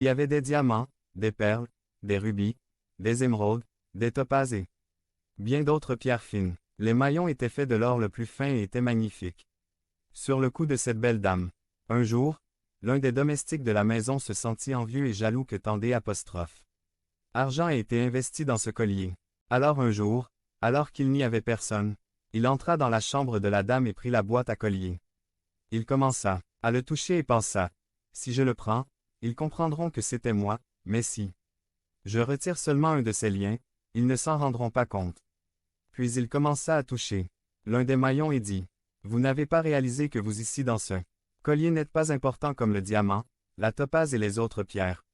Il y avait des diamants, des perles, des rubis, des émeraudes, des topazes et bien d'autres pierres fines. Les maillons étaient faits de l'or le plus fin et étaient magnifiques. Sur le cou de cette belle dame. Un jour, l'un des domestiques de la maison se sentit envieux et jaloux que tendait apostrophe. Argent a été investi dans ce collier. Alors un jour, alors qu'il n'y avait personne, il entra dans la chambre de la dame et prit la boîte à collier. Il commença à le toucher et pensa, « Si je le prends, ils comprendront que c'était moi, mais si je retire seulement un de ces liens, ils ne s'en rendront pas compte. » Puis il commença à toucher l'un des maillons et dit, « Vous n'avez pas réalisé que vous ici dans ce collier n'êtes pas important comme le diamant, la topaze et les autres pierres.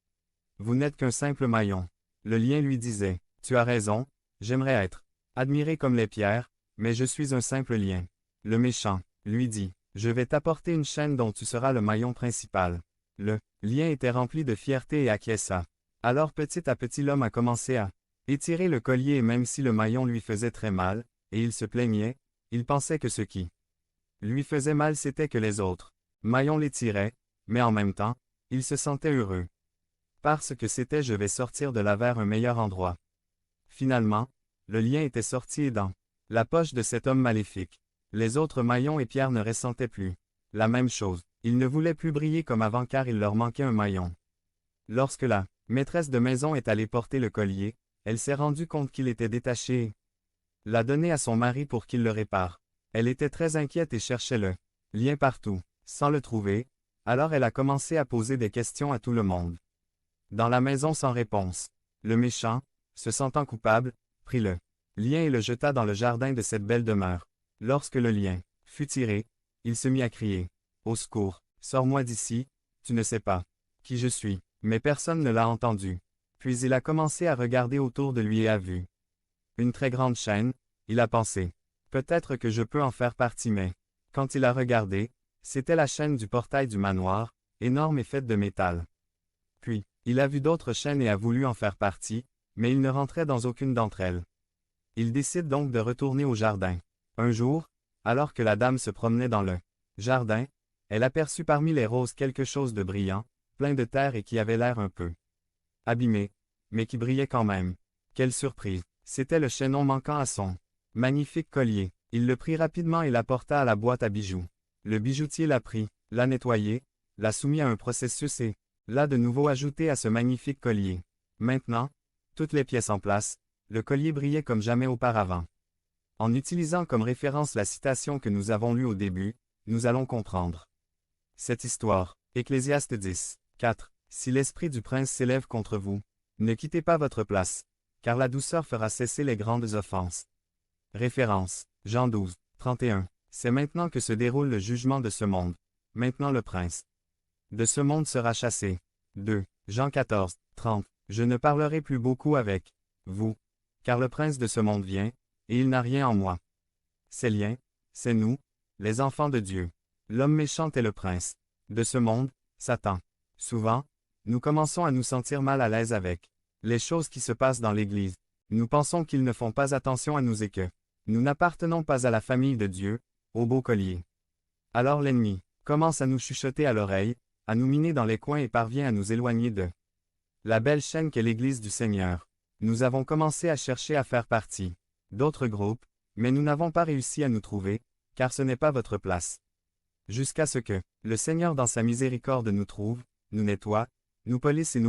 Vous n'êtes qu'un simple maillon. » Le lien lui disait, « Tu as raison, j'aimerais être admiré comme les pierres, mais je suis un simple lien. » Le méchant lui dit, « Je vais t'apporter une chaîne dont tu seras le maillon principal. » Le lien était rempli de fierté et acquiesça. Alors petit à petit l'homme a commencé à étirer le collier et même si le maillon lui faisait très mal, et il se plaignait, il pensait que ce qui lui faisait mal c'était que les autres maillons l'étiraient, mais en même temps, il se sentait heureux. Parce que c'était je vais sortir de là vers un meilleur endroit. Finalement, le lien était sorti et dans la poche de cet homme maléfique. Les autres maillons et pierres ne ressentaient plus la même chose. Ils ne voulaient plus briller comme avant car il leur manquait un maillon. Lorsque la maîtresse de maison est allée porter le collier, elle s'est rendue compte qu'il était détaché et l'a donné à son mari pour qu'il le répare. Elle était très inquiète et cherchait le lien partout, sans le trouver, alors elle a commencé à poser des questions à tout le monde. Dans la maison sans réponse, le méchant, se sentant coupable, prit le lien et le jeta dans le jardin de cette belle demeure. Lorsque le lien fut tiré, il se mit à crier, « Au secours, sors-moi d'ici, tu ne sais pas qui je suis. » Mais personne ne l'a entendu. Puis il a commencé à regarder autour de lui et a vu une très grande chaîne, il a pensé, « Peut-être que je peux en faire partie mais… » Quand il a regardé, c'était la chaîne du portail du manoir, énorme et faite de métal. Puis, il a vu d'autres chaînes et a voulu en faire partie, mais il ne rentrait dans aucune d'entre elles. Il décide donc de retourner au jardin. Un jour, alors que la dame se promenait dans le jardin, elle aperçut parmi les roses quelque chose de brillant, plein de terre et qui avait l'air un peu abîmé, mais qui brillait quand même. Quelle surprise! C'était le chaînon manquant à son magnifique collier. Il le prit rapidement et l'apporta à la boîte à bijoux. Le bijoutier l'a pris, l'a nettoyé, l'a soumis à un processus et l'a de nouveau ajouté à ce magnifique collier. Maintenant, toutes les pièces en place, le collier brillait comme jamais auparavant. En utilisant comme référence la citation que nous avons lue au début, nous allons comprendre cette histoire. Ecclésiaste 10, 4. Si l'esprit du prince s'élève contre vous, ne quittez pas votre place, car la douceur fera cesser les grandes offenses. Référence, Jean 12, 31. C'est maintenant que se déroule le jugement de ce monde. Maintenant le prince de ce monde sera chassé. 2. Jean 14, 30. Je ne parlerai plus beaucoup avec vous, car le prince de ce monde vient, et il n'a rien en moi. C'est liens, c'est nous, les enfants de Dieu. L'homme méchant est le prince de ce monde, Satan. Souvent, nous commençons à nous sentir mal à l'aise avec les choses qui se passent dans l'Église. Nous pensons qu'ils ne font pas attention à nous et que nous n'appartenons pas à la famille de Dieu, au beau collier. Alors l'ennemi commence à nous chuchoter à l'oreille, à nous miner dans les coins et parvient à nous éloigner de la belle chaîne qu'est l'Église du Seigneur. Nous avons commencé à chercher à faire partie d'autres groupes, mais nous n'avons pas réussi à nous trouver, car ce n'est pas votre place. Jusqu'à ce que le Seigneur dans sa miséricorde nous trouve, nous nettoie, nous polisse et nous